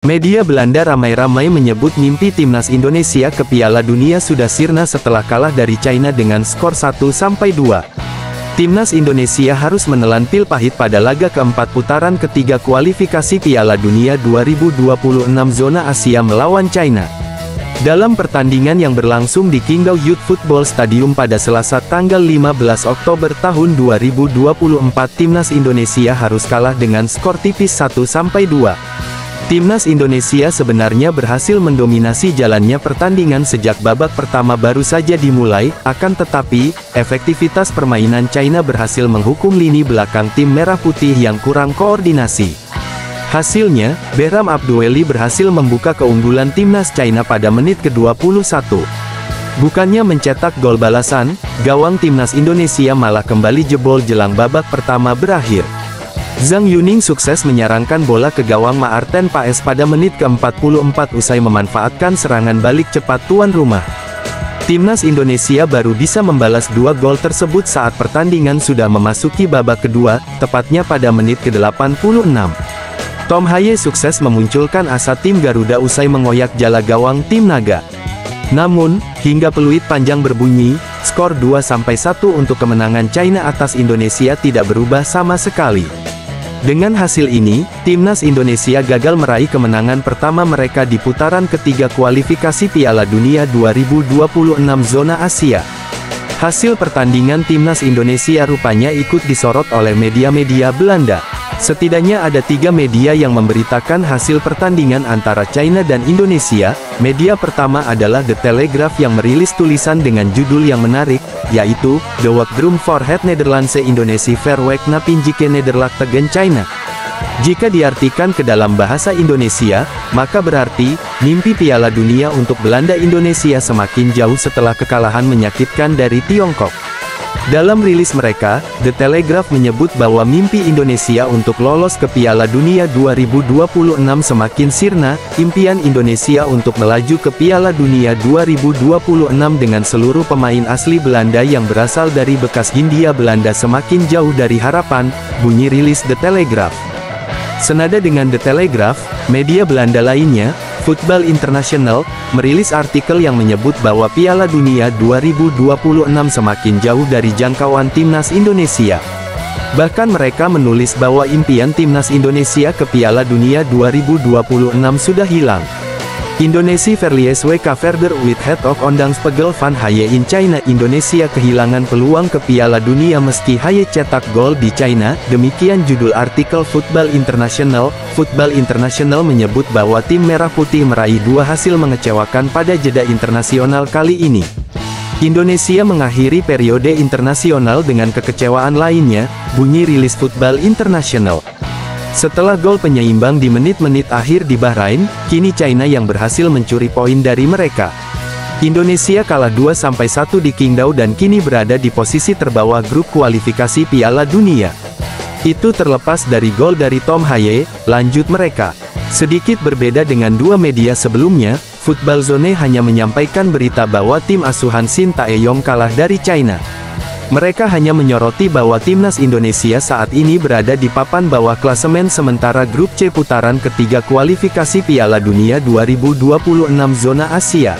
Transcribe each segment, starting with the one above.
Media Belanda ramai-ramai menyebut mimpi timnas Indonesia ke Piala Dunia sudah sirna setelah kalah dari China dengan skor 1-2. Timnas Indonesia harus menelan pil pahit pada laga keempat putaran ketiga kualifikasi Piala Dunia 2026 zona Asia melawan China. Dalam pertandingan yang berlangsung di Qingdao Youth Football Stadium pada Selasa tanggal 15 Oktober tahun 2024, timnas Indonesia harus kalah dengan skor tipis 1-2. Timnas Indonesia sebenarnya berhasil mendominasi jalannya pertandingan sejak babak pertama baru saja dimulai, akan tetapi, efektivitas permainan China berhasil menghukum lini belakang tim merah putih yang kurang koordinasi. Hasilnya, Behram Abdueli berhasil membuka keunggulan timnas China pada menit ke-21. Bukannya mencetak gol balasan, gawang timnas Indonesia malah kembali jebol jelang babak pertama berakhir. Zhang Yuning sukses menyarangkan bola ke gawang Maarten Paes pada menit ke-44 usai memanfaatkan serangan balik cepat tuan rumah. Timnas Indonesia baru bisa membalas dua gol tersebut saat pertandingan sudah memasuki babak kedua, tepatnya pada menit ke-86. Tom Haye sukses memunculkan asa tim Garuda usai mengoyak jala gawang tim Naga. Namun, hingga peluit panjang berbunyi, skor 2-1 untuk kemenangan China atas Indonesia tidak berubah sama sekali. Dengan hasil ini, timnas Indonesia gagal meraih kemenangan pertama mereka di putaran ketiga kualifikasi Piala Dunia 2026 zona Asia. Hasil pertandingan timnas Indonesia rupanya ikut disorot oleh media-media Belanda. Setidaknya ada 3 media yang memberitakan hasil pertandingan antara China dan Indonesia. Media pertama adalah The Telegraph yang merilis tulisan dengan judul yang menarik, yaitu, "De Wakdrum voor het Nederlandse Indonesia Verwek na Pinjike Nederland tegen China." Jika diartikan ke dalam bahasa Indonesia, maka berarti, mimpi Piala Dunia untuk Belanda Indonesia semakin jauh setelah kekalahan menyakitkan dari Tiongkok. Dalam rilis mereka, The Telegraph menyebut bahwa mimpi Indonesia untuk lolos ke Piala Dunia 2026 semakin sirna. Impian Indonesia untuk melaju ke Piala Dunia 2026 dengan seluruh pemain asli Belanda yang berasal dari bekas Hindia Belanda semakin jauh dari harapan, bunyi rilis The Telegraph. Senada dengan The Telegraph, media Belanda lainnya, Football International, merilis artikel yang menyebut bahwa Piala Dunia 2026 semakin jauh dari jangkauan timnas Indonesia. Bahkan mereka menulis bahwa impian timnas Indonesia ke Piala Dunia 2026 sudah hilang. Indonesia verlies WK verder with head of ondang Spegel van Haye in China. Indonesia kehilangan peluang ke Piala Dunia meski Haye cetak gol di China, demikian judul artikel Football International. Football International menyebut bahwa tim merah putih meraih 2 hasil mengecewakan pada jeda internasional kali ini. Indonesia mengakhiri periode internasional dengan kekecewaan lainnya, bunyi rilis Football International. Setelah gol penyeimbang di menit-menit akhir di Bahrain, kini China yang berhasil mencuri poin dari mereka. Indonesia kalah 2-1 di Qingdao dan kini berada di posisi terbawah grup kualifikasi Piala Dunia. Itu terlepas dari gol dari Tom Haye, lanjut mereka. Sedikit berbeda dengan 2 media sebelumnya, Football Zone hanya menyampaikan berita bahwa tim asuhan Shin Tae-yong kalah dari China. Mereka hanya menyoroti bahwa timnas Indonesia saat ini berada di papan bawah klasemen sementara grup C putaran ketiga kualifikasi Piala Dunia 2026 zona Asia.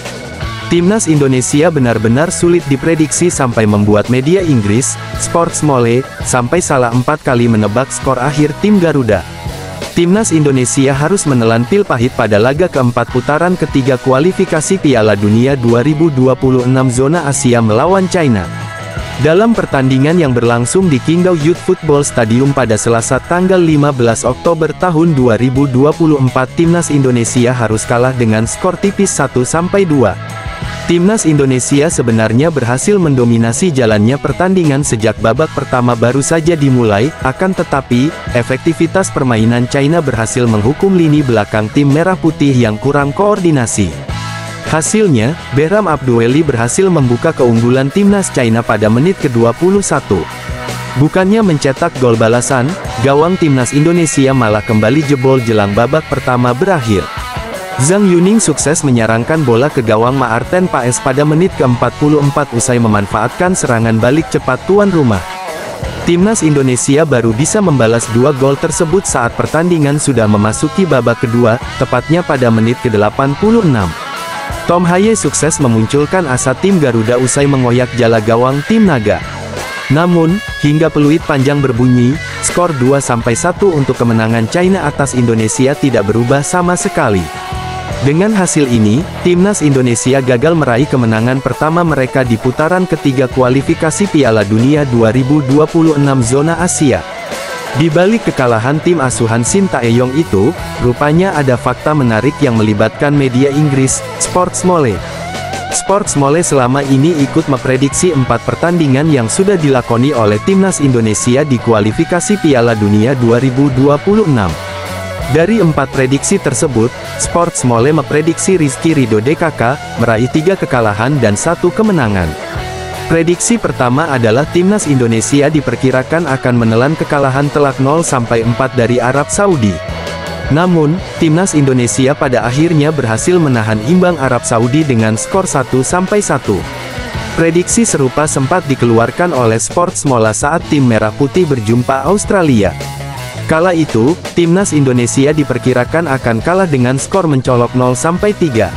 Timnas Indonesia benar-benar sulit diprediksi sampai membuat media Inggris, Sportsmole, sampai salah 4 kali menebak skor akhir tim Garuda. Timnas Indonesia harus menelan pil pahit pada laga keempat putaran ketiga kualifikasi Piala Dunia 2026 zona Asia melawan China. Dalam pertandingan yang berlangsung di Qingdao Youth Football Stadium pada Selasa tanggal 15 Oktober tahun 2024, timnas Indonesia harus kalah dengan skor tipis 1-2. Timnas Indonesia sebenarnya berhasil mendominasi jalannya pertandingan sejak babak pertama baru saja dimulai, akan tetapi, efektivitas permainan China berhasil menghukum lini belakang tim merah putih yang kurang koordinasi. Hasilnya, Behram Abdueli berhasil membuka keunggulan timnas China pada menit ke-21. Bukannya mencetak gol balasan, gawang timnas Indonesia malah kembali jebol jelang babak pertama berakhir. Zhang Yuning sukses menyarangkan bola ke gawang Maarten Paes pada menit ke-44 usai memanfaatkan serangan balik cepat tuan rumah. Timnas Indonesia baru bisa membalas 2 gol tersebut saat pertandingan sudah memasuki babak kedua, tepatnya pada menit ke-86. Tom Haye sukses memunculkan asa tim Garuda usai mengoyak jala gawang tim Naga. Namun, hingga peluit panjang berbunyi, skor 2-1 untuk kemenangan China atas Indonesia tidak berubah sama sekali. Dengan hasil ini, Timnas Indonesia gagal meraih kemenangan pertama mereka di putaran ketiga kualifikasi Piala Dunia 2026 zona Asia. Di balik kekalahan tim asuhan Shin Tae-yong itu, rupanya ada fakta menarik yang melibatkan media Inggris, Sportsmole. Sportsmole selama ini ikut memprediksi 4 pertandingan yang sudah dilakoni oleh Timnas Indonesia di kualifikasi Piala Dunia 2026. Dari 4 prediksi tersebut, Sportsmole memprediksi Rizky Ridho DKK meraih 3 kekalahan dan 1 kemenangan. Prediksi pertama adalah Timnas Indonesia diperkirakan akan menelan kekalahan telak 0-4 dari Arab Saudi. Namun, Timnas Indonesia pada akhirnya berhasil menahan imbang Arab Saudi dengan skor 1-1. Prediksi serupa sempat dikeluarkan oleh Sportsmole saat tim Merah Putih berjumpa Australia. Kala itu, Timnas Indonesia diperkirakan akan kalah dengan skor mencolok 0-3.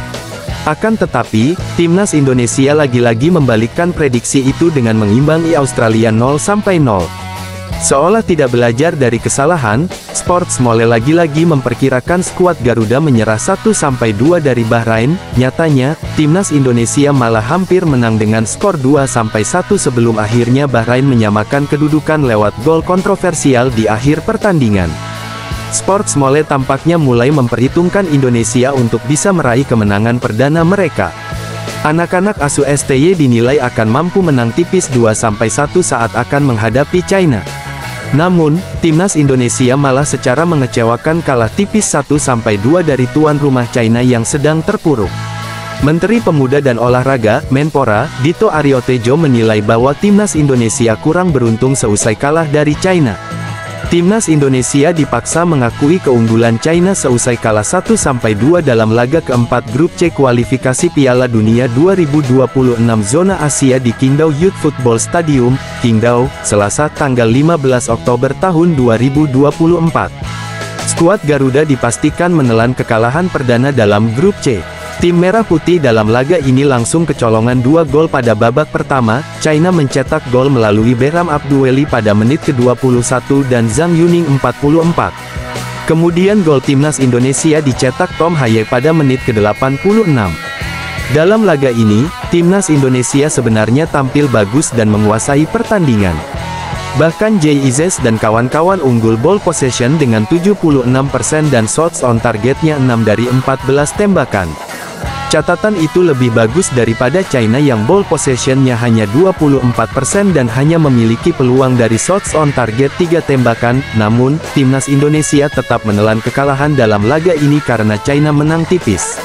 Akan tetapi, Timnas Indonesia lagi-lagi membalikkan prediksi itu dengan mengimbangi Australia 0-0. Seolah tidak belajar dari kesalahan, Sportsmole lagi-lagi memperkirakan skuad Garuda menyerah 1-2 dari Bahrain. Nyatanya, Timnas Indonesia malah hampir menang dengan skor 2-1 sebelum akhirnya Bahrain menyamakan kedudukan lewat gol kontroversial di akhir pertandingan. Sportsmole tampaknya mulai memperhitungkan Indonesia untuk bisa meraih kemenangan perdana mereka. Anak-anak asuh STY dinilai akan mampu menang tipis 2-1 saat akan menghadapi China. Namun, Timnas Indonesia malah secara mengecewakan kalah tipis 1-2 dari tuan rumah China yang sedang terpuruk. Menteri Pemuda dan Olahraga, Menpora, Dito Aryo Tejo menilai bahwa Timnas Indonesia kurang beruntung seusai kalah dari China. Timnas Indonesia dipaksa mengakui keunggulan China seusai kalah 1-2 dalam laga keempat grup C kualifikasi Piala Dunia 2026 zona Asia di Qingdao Youth Football Stadium, Qingdao, Selasa tanggal 15 Oktober tahun 2024. Skuad Garuda dipastikan menelan kekalahan perdana dalam grup C. Tim Merah Putih dalam laga ini langsung kecolongan 2 gol pada babak pertama. China mencetak gol melalui Behram Abduweli pada menit ke-21 dan Zhang Yuning 44. Kemudian gol Timnas Indonesia dicetak Tom Haye pada menit ke-86. Dalam laga ini, Timnas Indonesia sebenarnya tampil bagus dan menguasai pertandingan. Bahkan Jay Izes dan kawan-kawan unggul ball possession dengan 76% dan shots on targetnya 6 dari 14 tembakan. Catatan itu lebih bagus daripada China yang ball possession-nya hanya 24% dan hanya memiliki peluang dari shots on target 3 tembakan. Namun, Timnas Indonesia tetap menelan kekalahan dalam laga ini karena China menang tipis.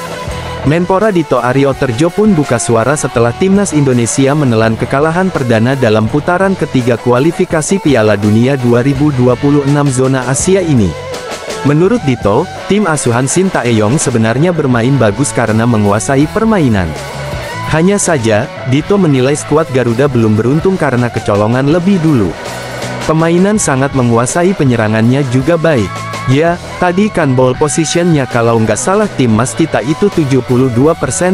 Menpora Dito Aryo Tejo pun buka suara setelah Timnas Indonesia menelan kekalahan perdana dalam putaran ketiga kualifikasi Piala Dunia 2026 zona Asia ini. Menurut Dito, tim asuhan Shin Tae-yong sebenarnya bermain bagus karena menguasai permainan. Hanya saja, Dito menilai skuad Garuda belum beruntung karena kecolongan lebih dulu. Pemainan sangat menguasai, penyerangannya juga baik. Ya, tadi kan ball position-nya kalau nggak salah timnas kita itu 72%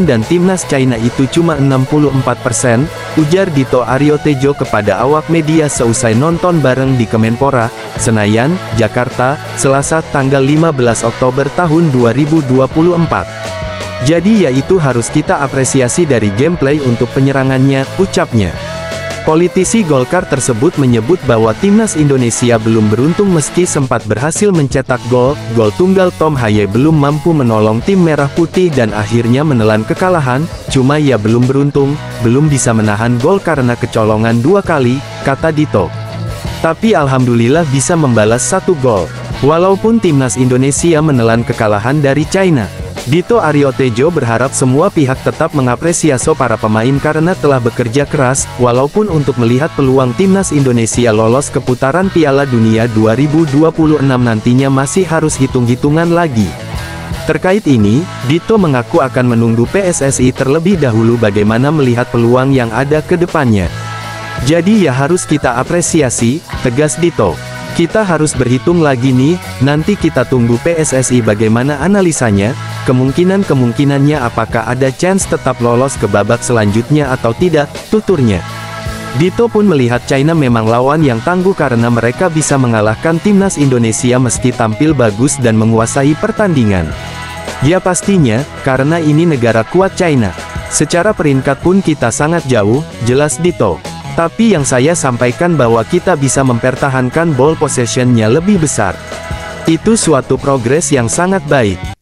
dan timnas China itu cuma 64%, ujar Dito Aryo Tejo kepada awak media seusai nonton bareng di Kemenpora, Senayan, Jakarta, Selasa tanggal 15 Oktober tahun 2024. Jadi ya itu harus kita apresiasi dari gameplay untuk penyerangannya, ucapnya. Politisi Golkar tersebut menyebut bahwa timnas Indonesia belum beruntung meski sempat berhasil mencetak gol tunggal Tom Haye belum mampu menolong tim Merah Putih dan akhirnya menelan kekalahan, cuma ya belum beruntung, belum bisa menahan gol karena kecolongan 2 kali, kata Dito. Tapi alhamdulillah bisa membalas 1 gol. Walaupun timnas Indonesia menelan kekalahan dari China, Dito Aryo Tejo berharap semua pihak tetap mengapresiasi para pemain karena telah bekerja keras, walaupun untuk melihat peluang timnas Indonesia lolos ke putaran Piala Dunia 2026 nantinya masih harus hitung-hitungan lagi. Terkait ini, Dito mengaku akan menunggu PSSI terlebih dahulu bagaimana melihat peluang yang ada ke depannya. Jadi ya harus kita apresiasi, tegas Dito. Kita harus berhitung lagi nih, nanti kita tunggu PSSI bagaimana analisanya, kemungkinan-kemungkinannya apakah ada chance tetap lolos ke babak selanjutnya atau tidak, tuturnya. Dito pun melihat China memang lawan yang tangguh karena mereka bisa mengalahkan timnas Indonesia meski tampil bagus dan menguasai pertandingan. Ya pastinya, karena ini negara kuat China. Secara peringkat pun kita sangat jauh, jelas Dito. Tapi yang saya sampaikan bahwa kita bisa mempertahankan ball possession-nya lebih besar. Itu suatu progres yang sangat baik.